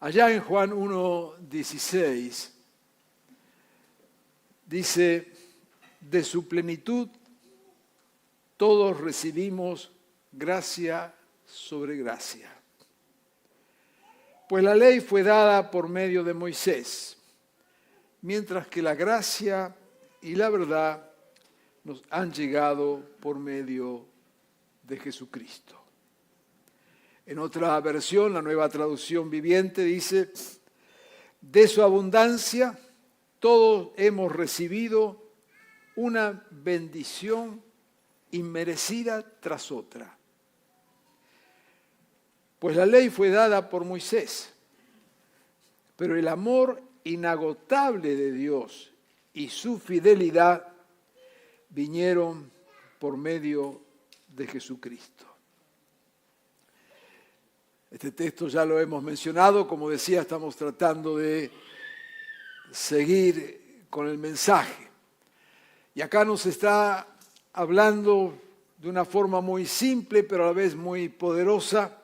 Allá en Juan 1:16 dice, de su plenitud todos recibimos gracia sobre gracia. Pues la ley fue dada por medio de Moisés, mientras que la gracia y la verdad nos han llegado por medio de Jesucristo. En otra versión, la Nueva Traducción Viviente dice, de su abundancia todos hemos recibido una bendición inmerecida tras otra. Pues la ley fue dada por Moisés, pero el amor inagotable de Dios y su fidelidad vinieron por medio de Jesucristo. Este texto ya lo hemos mencionado, como decía, estamos tratando de seguir con el mensaje. Y acá nos está hablando de una forma muy simple, pero a la vez muy poderosa,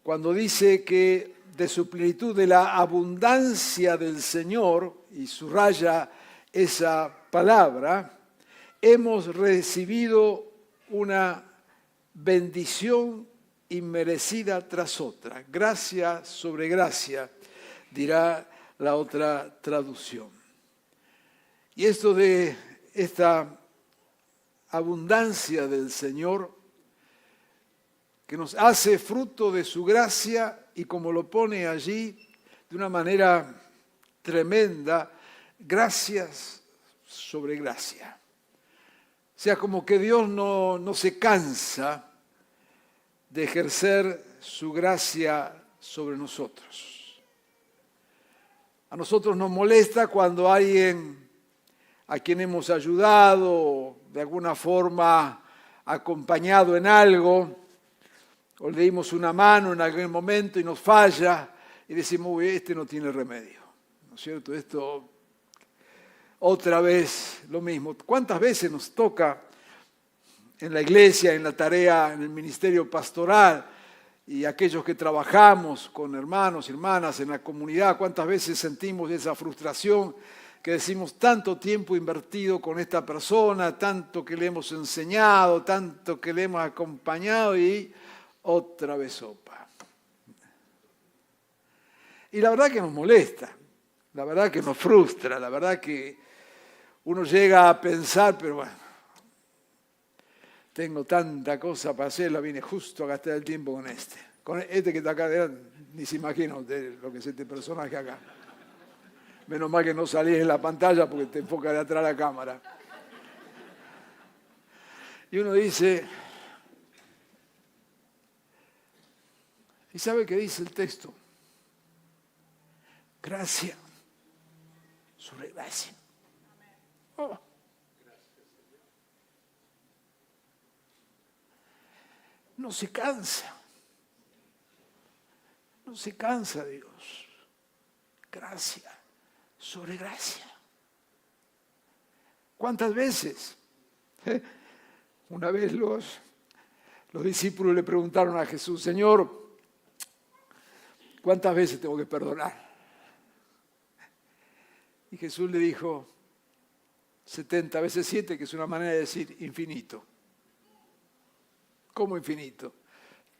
cuando dice que de su plenitud, de la abundancia del Señor, y subraya esa palabra, hemos recibido una bendición inmerecida tras otra, gracia sobre gracia, dirá la otra traducción. Y esto de esta abundancia del Señor, que nos hace fruto de su gracia y como lo pone allí de una manera tremenda, gracias sobre gracia. O sea, como que Dios no se cansa de ejercer su gracia sobre nosotros. A nosotros nos molesta cuando alguien a quien hemos ayudado, de alguna forma acompañado en algo, o le dimos una mano en algún momento y nos falla, y decimos, uy, este no tiene remedio, ¿no es cierto? Esto, otra vez, lo mismo. ¿Cuántas veces nos toca en la iglesia, en la tarea, en el ministerio pastoral, y aquellos que trabajamos con hermanos y hermanas en la comunidad, cuántas veces sentimos esa frustración que decimos tanto tiempo invertido con esta persona, tanto que le hemos enseñado, tanto que le hemos acompañado y otra vez sopa. Y la verdad que nos molesta, la verdad que nos frustra, la verdad que uno llega a pensar, pero bueno, tengo tanta cosa para hacer, la vine justo a gastar el tiempo con este. Con este que está acá adelante, ni se imagina usted lo que es este personaje acá. Menos mal que no salís en la pantalla porque te enfoca de atrás la cámara. Y uno dice, ¿y sabe qué dice el texto? Gracia sobre gracia. Oh. No se cansa. No se cansa Dios. Gracia sobre gracia. ¿Cuántas veces? Una vez los discípulos le preguntaron a Jesús, Señor, ¿cuántas veces tengo que perdonar? Y Jesús le dijo, 70 veces 7, que es una manera de decir infinito. ¿Cómo infinito?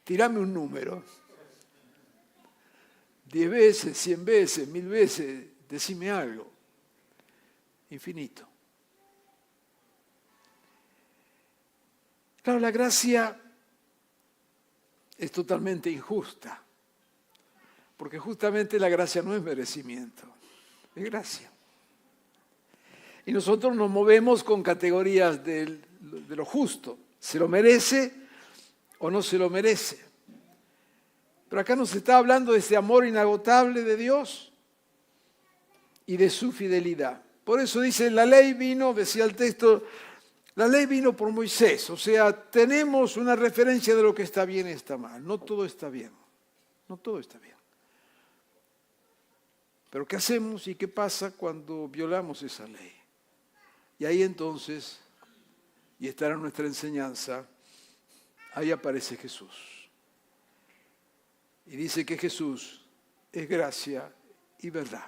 Tirame un número. 10 veces, 100 veces, 1000 veces, decime algo. Infinito. Claro, la gracia es totalmente injusta, porque justamente la gracia no es merecimiento, es gracia. Y nosotros nos movemos con categorías de lo justo. ¿Se lo merece o no se lo merece? Pero acá nos está hablando de ese amor inagotable de Dios y de su fidelidad. Por eso dice, la ley vino, decía el texto, la ley vino por Moisés. O sea, tenemos una referencia de lo que está bien y está mal. No todo está bien. No todo está bien. Pero ¿qué hacemos y qué pasa cuando violamos esa ley? Y ahí entonces, y estará en nuestra enseñanza, ahí aparece Jesús. Y dice que Jesús es gracia y verdad.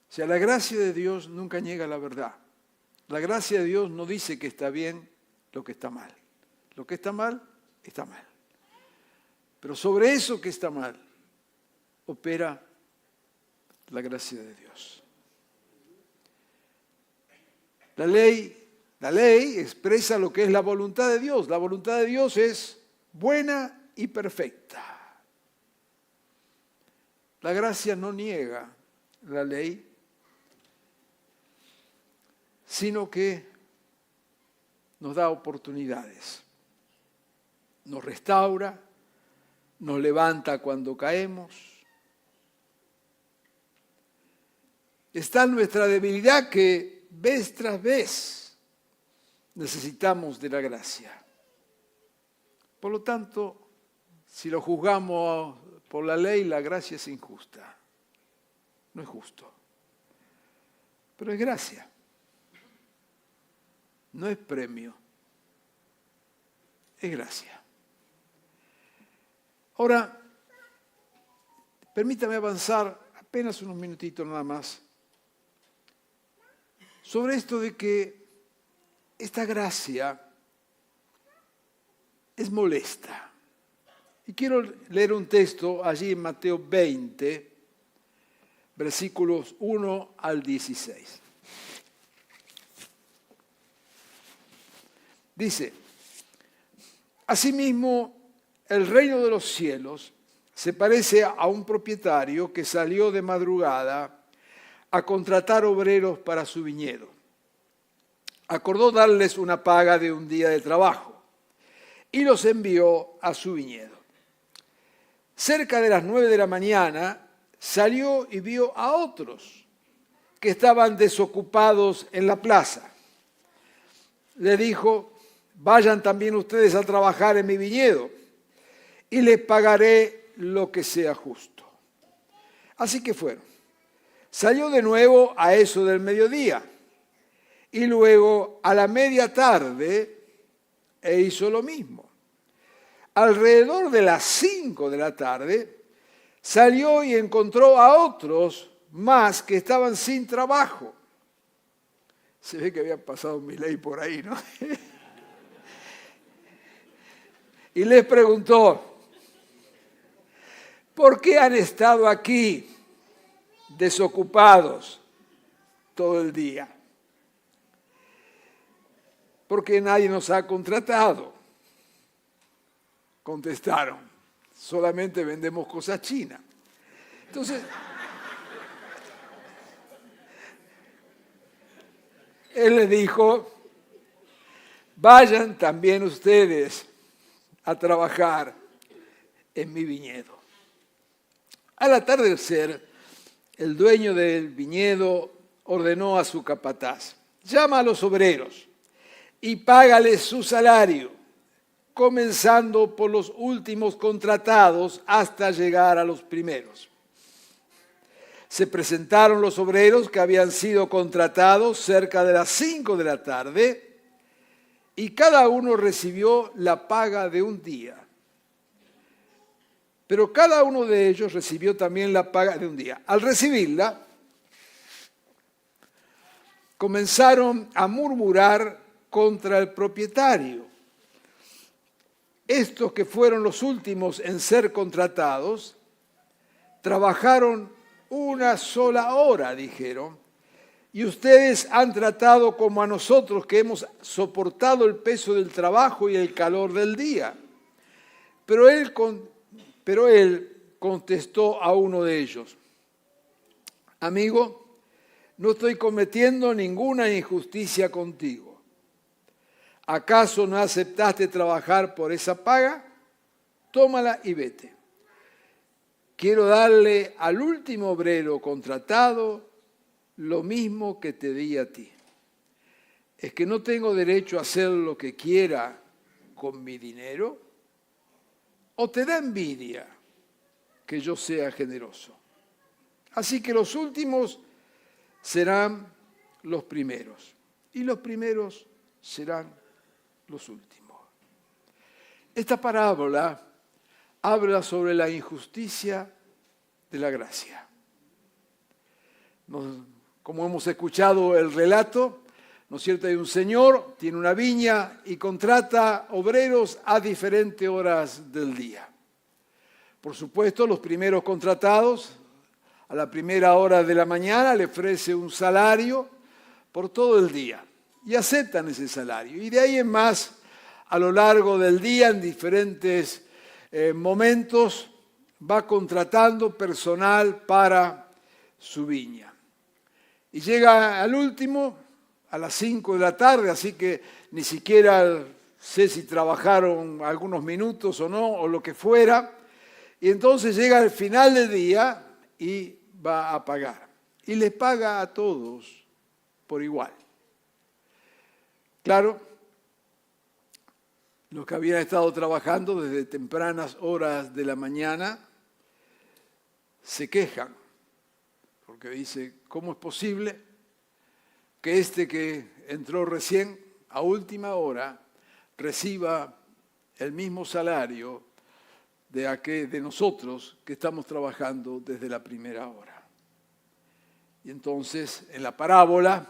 O sea, la gracia de Dios nunca niega la verdad. La gracia de Dios no dice que está bien lo que está mal. Lo que está mal, está mal. Pero sobre eso que está mal, opera la gracia de Dios. La ley expresa lo que es la voluntad de Dios. La voluntad de Dios es buena y perfecta. La gracia no niega la ley, sino que nos da oportunidades. Nos restaura, nos levanta cuando caemos. Está en nuestra debilidad que vez tras vez necesitamos de la gracia. Por lo tanto, si lo juzgamos por la ley, la gracia es injusta. No es justo. Pero es gracia. No es premio. Es gracia. Ahora, permítame avanzar apenas unos minutitos nada más sobre esto de que esta gracia es molesta. Y quiero leer un texto allí en Mateo 20, versículos 1 al 16. Dice, asimismo, el reino de los cielos se parece a un propietario que salió de madrugada a contratar obreros para su viñedo. Acordó darles una paga de un día de trabajo y los envió a su viñedo. Cerca de las 9 de la mañana salió y vio a otros que estaban desocupados en la plaza. Le dijo, vayan también ustedes a trabajar en mi viñedo y les pagaré lo que sea justo. Así que fueron. Salió de nuevo a eso del mediodía y luego a la media tarde e hizo lo mismo. Alrededor de las 5 de la tarde salió y encontró a otros más que estaban sin trabajo. Se ve que había pasado mi ley por ahí, ¿no? Y les preguntó, ¿por qué han estado aquí desocupados todo el día? Porque nadie nos ha contratado. Contestaron, solamente vendemos cosas chinas. Entonces, él les dijo, vayan también ustedes a trabajar en mi viñedo. Al atardecer, el dueño del viñedo ordenó a su capataz, llama a los obreros y págales su salario, comenzando por los últimos contratados hasta llegar a los primeros. Se presentaron los obreros que habían sido contratados cerca de las 5 de la tarde y cada uno recibió la paga de un día. Pero cada uno de ellos recibió también la paga de un día. Al recibirla, comenzaron a murmurar contra el propietario. Estos que fueron los últimos en ser contratados, trabajaron una sola hora, dijeron, y ustedes han tratado como a nosotros que hemos soportado el peso del trabajo y el calor del día. Pero él contestó a uno de ellos, amigo, no estoy cometiendo ninguna injusticia contigo. ¿Acaso no aceptaste trabajar por esa paga? Tómala y vete. Quiero darle al último obrero contratado lo mismo que te di a ti. ¿Es que no tengo derecho a hacer lo que quiera con mi dinero? ¿O te da envidia que yo sea generoso? Así que los últimos serán los primeros y los primeros serán los últimos. Esta parábola habla sobre la injusticia de la gracia. Como hemos escuchado el relato, ¿no es cierto? Hay un señor, tiene una viña y contrata obreros a diferentes horas del día. Por supuesto, los primeros contratados, a la primera hora de la mañana, le ofrece un salario por todo el día y aceptan ese salario. Y de ahí en más, a lo largo del día, en diferentes momentos, va contratando personal para su viña. Y llega al último, a las 5 de la tarde, así que ni siquiera sé si trabajaron algunos minutos o no, o lo que fuera. Y entonces llega al final del día y va a pagar. Y les paga a todos por igual. Claro, los que habían estado trabajando desde tempranas horas de la mañana se quejan, porque dice, ¿cómo es posible que este que entró recién a última hora reciba el mismo salario de nosotros que estamos trabajando desde la primera hora? Y entonces, en la parábola,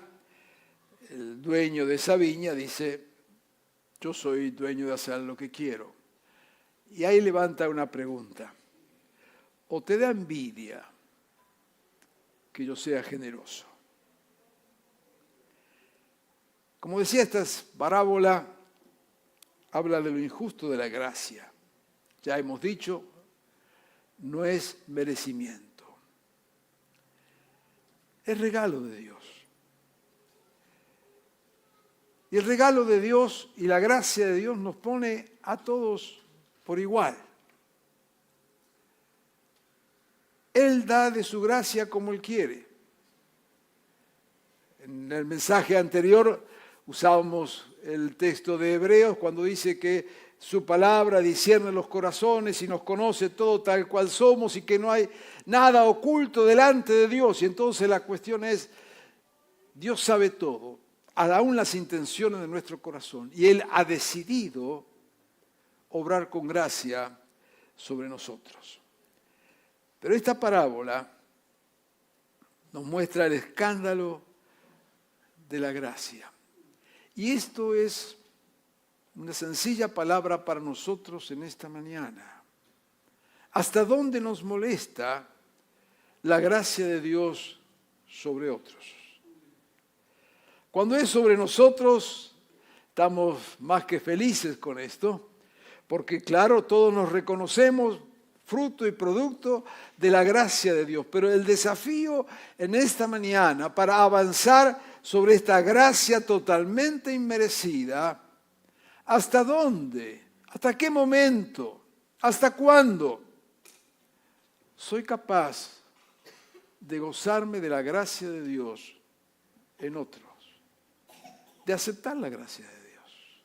el dueño de esa viña dice, yo soy dueño de hacer lo que quiero. Y ahí levanta una pregunta. ¿O te da envidia que yo sea generoso? Como decía, esta parábola habla de lo injusto de la gracia. Ya hemos dicho, no es merecimiento. Es regalo de Dios. Y el regalo de Dios y la gracia de Dios nos pone a todos por igual. Él da de su gracia como Él quiere. En el mensaje anterior usábamos el texto de Hebreos cuando dice que su palabra discierne los corazones y nos conoce todo tal cual somos y que no hay nada oculto delante de Dios. Y entonces la cuestión es, Dios sabe todo, aún las intenciones de nuestro corazón. Y Él ha decidido obrar con gracia sobre nosotros. Pero esta parábola nos muestra el escándalo de la gracia. Y esto es una sencilla palabra para nosotros en esta mañana. ¿Hasta dónde nos molesta la gracia de Dios sobre otros? Cuando es sobre nosotros, estamos más que felices con esto, porque claro, todos nos reconocemos fruto y producto de la gracia de Dios. Pero el desafío en esta mañana para avanzar sobre esta gracia totalmente inmerecida, ¿hasta dónde? ¿Hasta qué momento? ¿Hasta cuándo soy capaz de gozarme de la gracia de Dios en otros? De aceptar la gracia de Dios.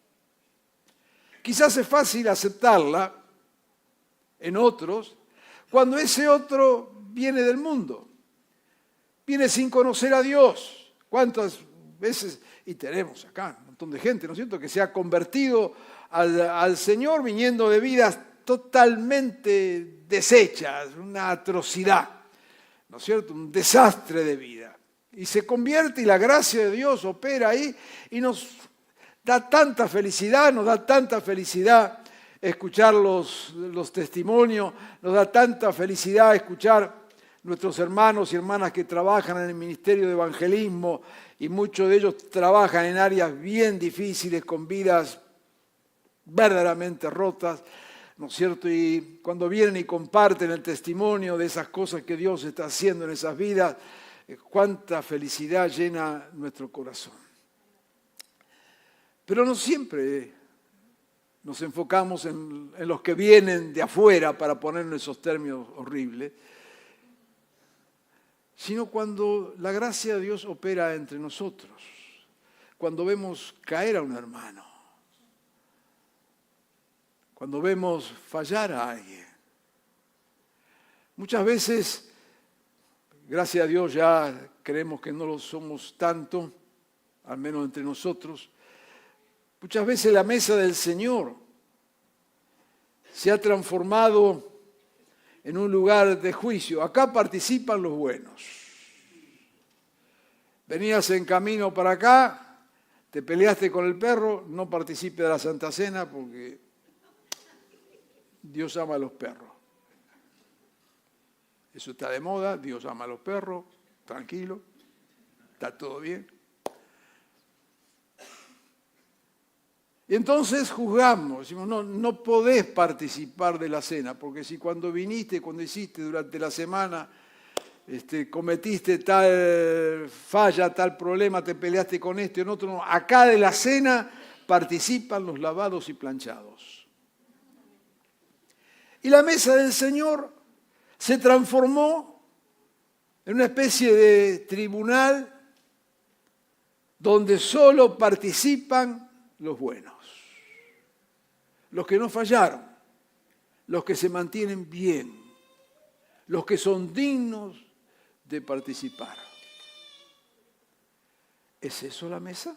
Quizás es fácil aceptarla en otros cuando ese otro viene del mundo, viene sin conocer a Dios. ¿Cuántas veces, y tenemos acá un montón de gente, ¿no es cierto?, que se ha convertido al Señor viniendo de vidas totalmente deshechas, una atrocidad, ¿no es cierto?, un desastre de vida. Y se convierte y la gracia de Dios opera ahí y nos da tanta felicidad, escuchar los testimonios, nos da tanta felicidad escuchar nuestros hermanos y hermanas que trabajan en el ministerio de evangelismo y muchos de ellos trabajan en áreas bien difíciles, con vidas verdaderamente rotas, ¿no es cierto? Y cuando vienen y comparten el testimonio de esas cosas que Dios está haciendo en esas vidas, cuánta felicidad llena nuestro corazón. Pero no siempre nos enfocamos en los que vienen de afuera, para poner en esos términos horribles, sino cuando la gracia de Dios opera entre nosotros, cuando vemos caer a un hermano, cuando vemos fallar a alguien. Muchas veces, gracias a Dios, ya creemos que no lo somos tanto, al menos entre nosotros. Muchas veces la mesa del Señor se ha transformado en un lugar de juicio. Acá participan los buenos. Venías en camino para acá, te peleaste con el perro, no participe de la Santa Cena porque Dios ama a los perros. Eso está de moda, Dios ama a los perros, tranquilo, está todo bien. Y entonces juzgamos, decimos, no podés participar de la cena, porque si cuando viniste, cuando hiciste durante la semana, cometiste tal falla, tal problema, te peleaste con este o en otro, no. Acá de la cena participan los lavados y planchados. Y la mesa del Señor se transformó en una especie de tribunal donde solo participan los buenos, los que no fallaron, los que se mantienen bien, los que son dignos de participar. ¿Es eso la mesa?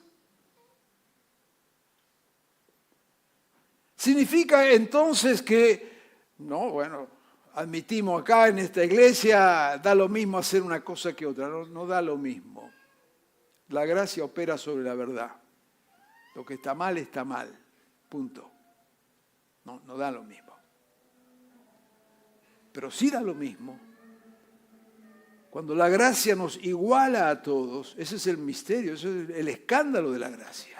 ¿Significa entonces que, no, bueno, admitimos acá en esta iglesia, da lo mismo hacer una cosa que otra? No da lo mismo. La gracia opera sobre la verdad. Lo que está mal, punto. No da lo mismo. Pero sí da lo mismo. Cuando la gracia nos iguala a todos, ese es el misterio, ese es el escándalo de la gracia.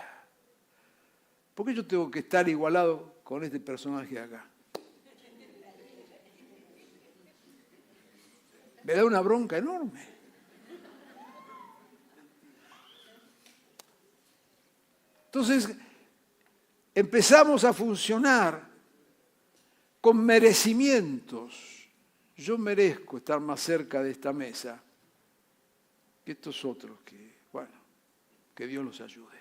¿Por qué yo tengo que estar igualado con este personaje de acá? Me da una bronca enorme. Entonces, empezamos a funcionar con merecimientos. Yo merezco estar más cerca de esta mesa que estos otros que, bueno, que Dios los ayude.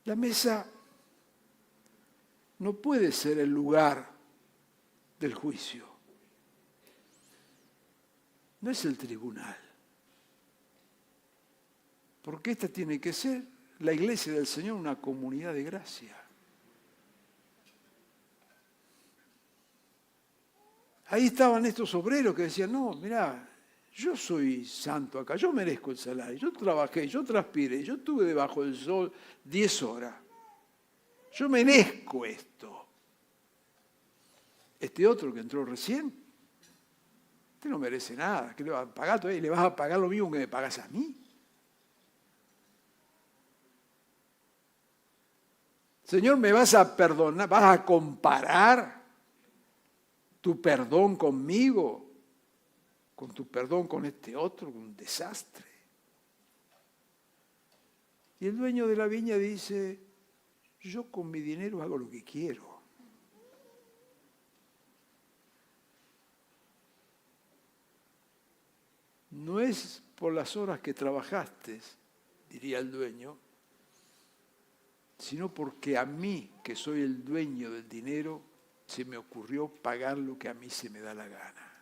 La mesa no puede ser el lugar del juicio. No es el tribunal. Porque esta tiene que ser la iglesia del Señor, una comunidad de gracia. Ahí estaban estos obreros que decían, no, mirá, yo soy santo acá, yo merezco el salario, yo trabajé, yo transpiré, yo estuve debajo del sol 10 horas. Yo merezco esto. Este otro que entró recién, usted no merece nada, ¿qué le vas a pagar todavía? ¿Le vas a pagar lo mismo que me pagas a mí? Señor, ¿me vas a perdonar? ¿Vas a comparar tu perdón conmigo con tu perdón con este otro? Un desastre. Y el dueño de la viña dice, yo con mi dinero hago lo que quiero. No es por las horas que trabajaste, diría el dueño, sino porque a mí, que soy el dueño del dinero, se me ocurrió pagar lo que a mí se me da la gana.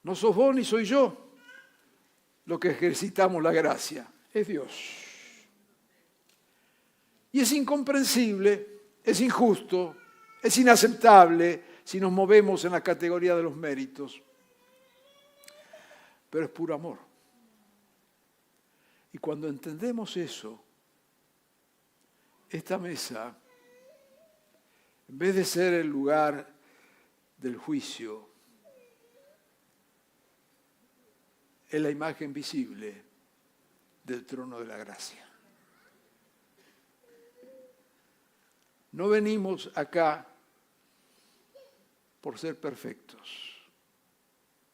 No sos vos ni soy yo lo que ejercitamos la gracia, es Dios. Y es incomprensible, es injusto, es inaceptable si nos movemos en la categoría de los méritos, pero es puro amor. Y cuando entendemos eso, esta mesa, en vez de ser el lugar del juicio, es la imagen visible del trono de la gracia. No venimos acá por ser perfectos,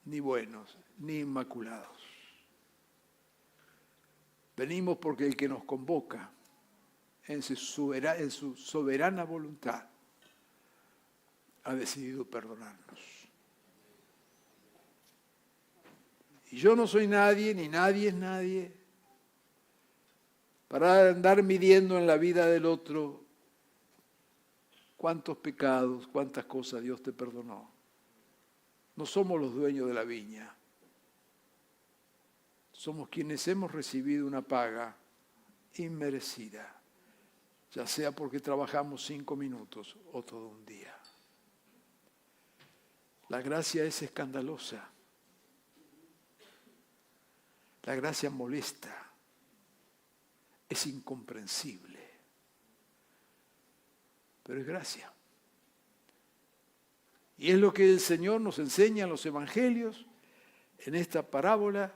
ni buenos, ni inmaculados. Venimos porque el que nos convoca en su soberana voluntad ha decidido perdonarnos. Y yo no soy nadie, ni nadie es nadie, para andar midiendo en la vida del otro cuántos pecados, cuántas cosas Dios te perdonó. No somos los dueños de la viña. Somos quienes hemos recibido una paga inmerecida, ya sea porque trabajamos 5 minutos o todo un día. La gracia es escandalosa. La gracia molesta. Es incomprensible. Pero es gracia. Y es lo que el Señor nos enseña en los evangelios, en esta parábola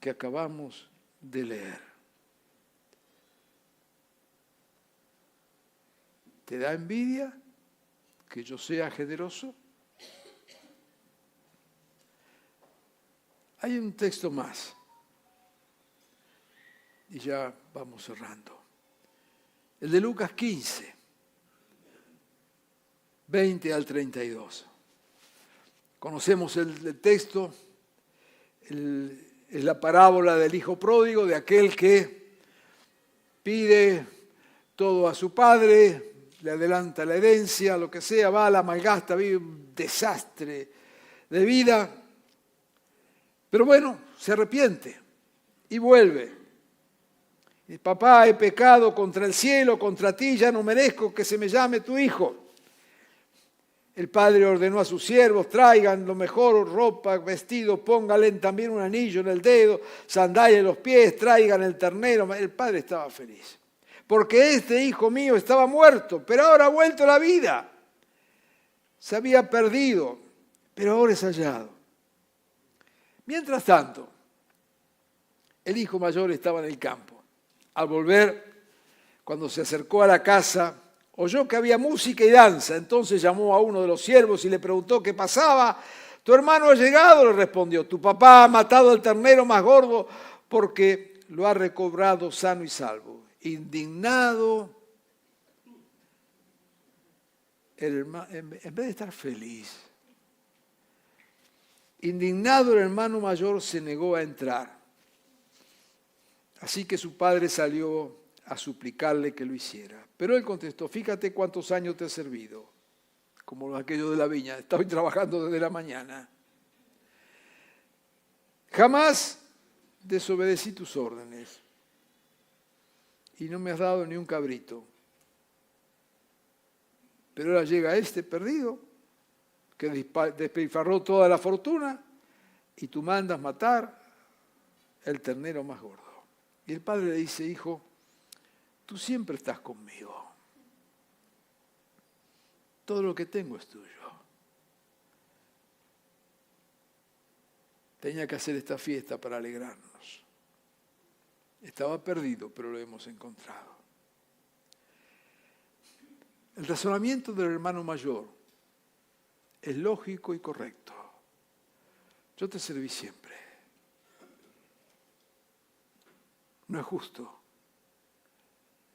que acabamos de leer. ¿Te da envidia que yo sea generoso? Hay un texto más. Y ya vamos cerrando. El de Lucas 15, 20 al 32. Conocemos el texto, es la parábola del hijo pródigo, de aquel que pide todo a su padre, le adelanta la herencia, lo que sea, va, la malgasta, vive un desastre de vida. Pero bueno, se arrepiente y vuelve. Y, papá, he pecado contra el cielo, contra ti, ya no merezco que se me llame tu hijo. El padre ordenó a sus siervos, traigan lo mejor, ropa, vestido, póngale también un anillo en el dedo, sandalias en los pies, traigan el ternero. El padre estaba feliz. Porque este hijo mío estaba muerto, pero ahora ha vuelto a la vida. Se había perdido, pero ahora es hallado. Mientras tanto, el hijo mayor estaba en el campo. Al volver, cuando se acercó a la casa, oyó que había música y danza. Entonces llamó a uno de los siervos y le preguntó qué pasaba. Tu hermano ha llegado, le respondió. Tu papá ha matado al ternero más gordo porque lo ha recobrado sano y salvo. Indignado, en vez de estar feliz, indignado el hermano mayor se negó a entrar. Así que su padre salió a suplicarle que lo hiciera. Pero él contestó, fíjate cuántos años te he servido, como aquello de la viña, estoy trabajando desde la mañana. Jamás desobedecí tus órdenes y no me has dado ni un cabrito. Pero ahora llega este perdido, que despilfarró toda la fortuna y tú mandas matar el ternero más gordo. Y el padre le dice, hijo, tú siempre estás conmigo. Todo lo que tengo es tuyo. Tenía que hacer esta fiesta para alegrarnos. Estaba perdido, pero lo hemos encontrado. El razonamiento del hermano mayor es lógico y correcto. Yo te serví siempre. No es justo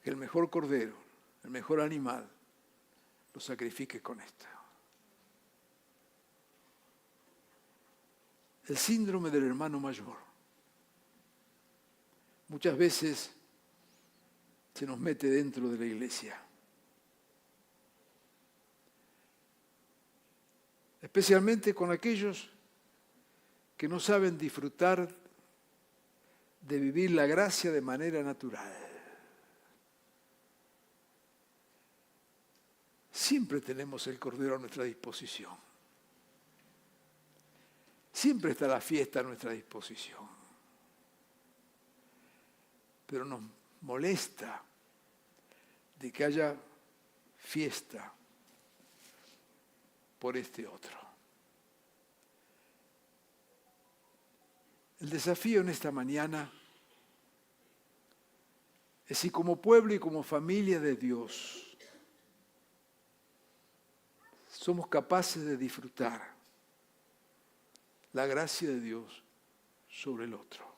que el mejor cordero, el mejor animal, lo sacrifique con esto. El síndrome del hermano mayor. Muchas veces se nos mete dentro de la iglesia. Especialmente con aquellos que no saben disfrutar de vivir la gracia de manera natural. Siempre tenemos el Cordero a nuestra disposición. Siempre está la fiesta a nuestra disposición. Pero nos molesta de que haya fiesta por este otro. El desafío en esta mañana es si como pueblo y como familia de Dios somos capaces de disfrutar la gracia de Dios sobre el otro.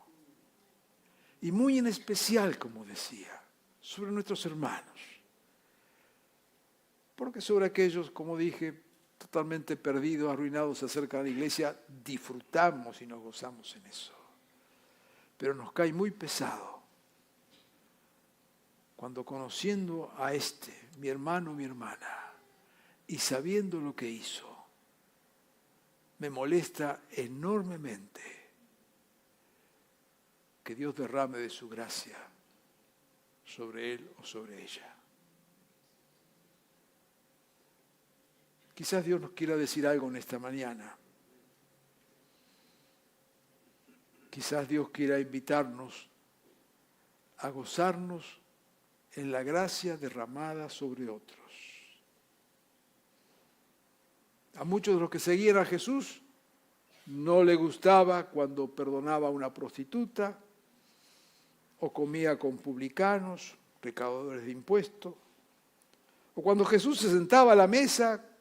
Y muy en especial, como decía, sobre nuestros hermanos. Porque sobre aquellos, como dije, totalmente perdidos, arruinados acerca de la iglesia, disfrutamos y nos gozamos en eso. Pero nos cae muy pesado cuando conociendo a mi hermano, mi hermana, y sabiendo lo que hizo, me molesta enormemente que Dios derrame de su gracia sobre él o sobre ella. Quizás Dios nos quiera decir algo en esta mañana. Quizás Dios quiera invitarnos a gozarnos en la gracia derramada sobre otros. A muchos de los que seguían a Jesús no le gustaba cuando perdonaba a una prostituta o comía con publicanos, recaudadores de impuestos, o cuando Jesús se sentaba a la mesa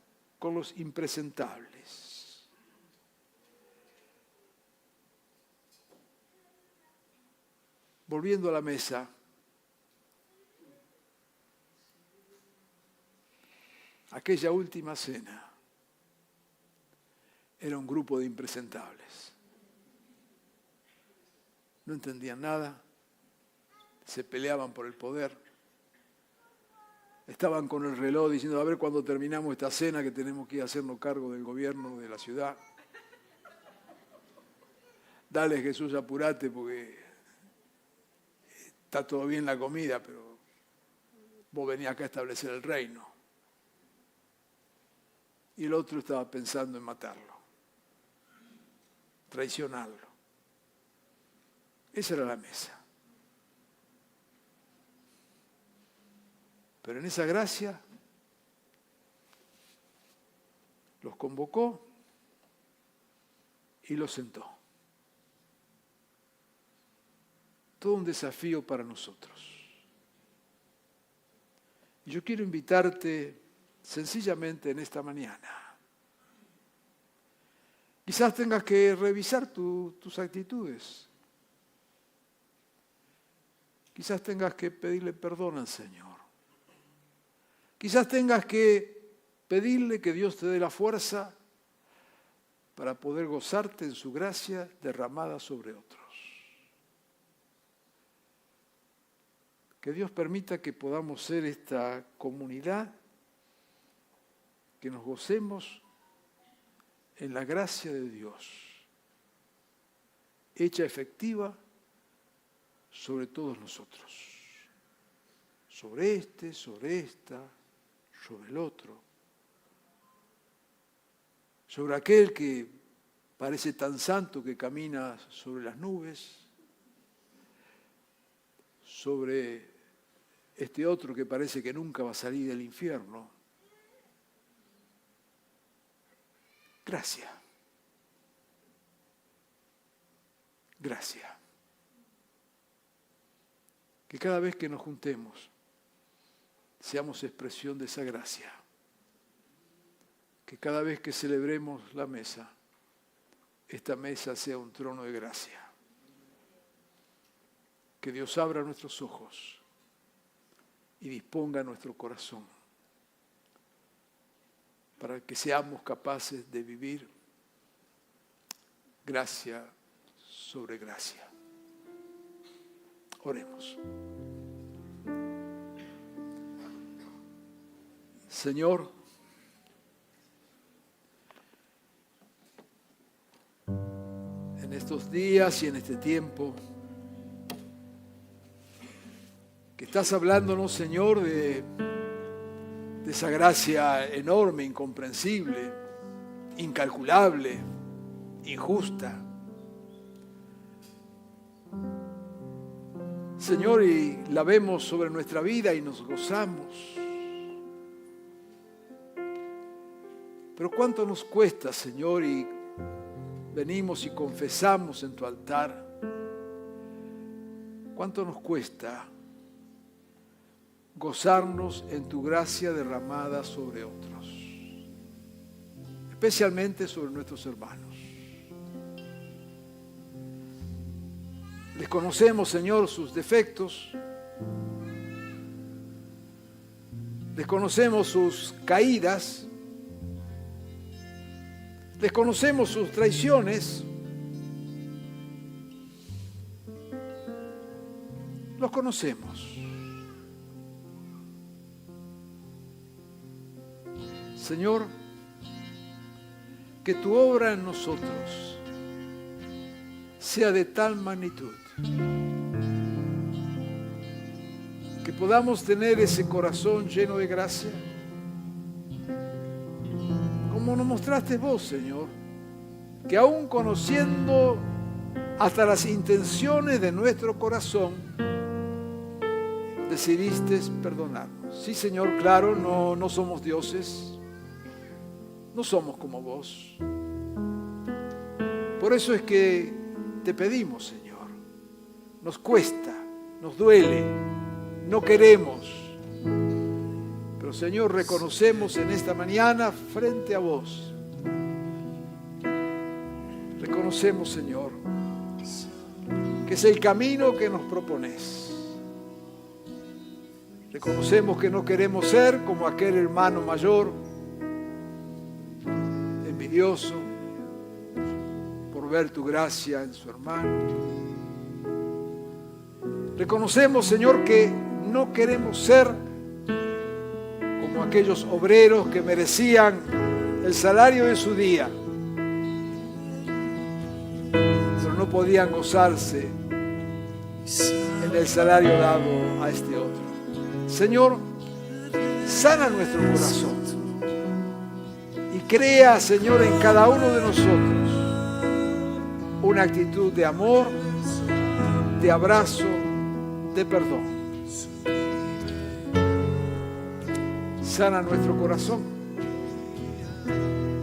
con los impresentables. Volviendo a la mesa, aquella última cena era un grupo de impresentables. No entendían nada, se peleaban por el poder, estaban con el reloj diciendo, a ver cuándo terminamos esta cena que tenemos que ir a hacernos cargo del gobierno de la ciudad. Dale, Jesús, apurate porque está todo bien la comida, pero vos venías acá a establecer el reino. Y el otro estaba pensando en matarlo, traicionarlo. Esa era la mesa. Pero en esa gracia los convocó y los sentó. Todo un desafío para nosotros. Y yo quiero invitarte sencillamente en esta mañana. Quizás tengas que revisar tus actitudes. Quizás tengas que pedirle perdón al Señor. Quizás tengas que pedirle que Dios te dé la fuerza para poder gozarte en su gracia derramada sobre otros. Que Dios permita que podamos ser esta comunidad, que nos gocemos en la gracia de Dios, hecha efectiva sobre todos nosotros, sobre este, sobre esta, sobre el otro, sobre aquel que parece tan santo que camina sobre las nubes, sobre este otro que parece que nunca va a salir del infierno. Gracia. Gracia. Que cada vez que nos juntemos seamos expresión de esa gracia. Que cada vez que celebremos la mesa, esta mesa sea un trono de gracia. Que Dios abra nuestros ojos y disponga nuestro corazón para que seamos capaces de vivir gracia sobre gracia. Oremos. Señor, en estos días y en este tiempo, que estás hablándonos, Señor, de esa gracia enorme, incomprensible, incalculable, injusta. Señor, y la vemos sobre nuestra vida y nos gozamos. Pero cuánto nos cuesta, Señor, y venimos y confesamos en tu altar. Cuánto nos cuesta gozarnos en tu gracia derramada sobre otros, especialmente sobre nuestros hermanos. Les conocemos, Señor, sus defectos, les conocemos sus caídas, les conocemos sus traiciones, los conocemos. Señor, que tu obra en nosotros sea de tal magnitud que podamos tener ese corazón lleno de gracia, como nos mostraste vos, Señor, que aún conociendo hasta las intenciones de nuestro corazón, decidiste perdonarnos. Sí, Señor, claro, no somos dioses, no somos como vos. Por eso es que te pedimos, Señor, nos cuesta, nos duele, no queremos, pero Señor, reconocemos en esta mañana frente a vos, reconocemos, Señor, que es el camino que nos propones. Reconocemos que no queremos ser como aquel hermano mayor, envidioso, por ver tu gracia en su hermano. Reconocemos, Señor, que no queremos ser como aquellos obreros que merecían el salario de su día, pero no podían gozarse en el salario dado a este otro. Señor, sana nuestro corazón y crea, Señor, en cada uno de nosotros una actitud de amor, de abrazo, de perdón. Sana nuestro corazón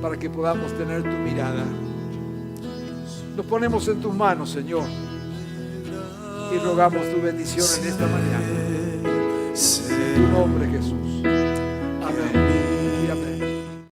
para que podamos tener tu mirada. Nos ponemos en tus manos, Señor, y rogamos tu bendición en esta mañana. En tu nombre, Jesús. Amén y amén.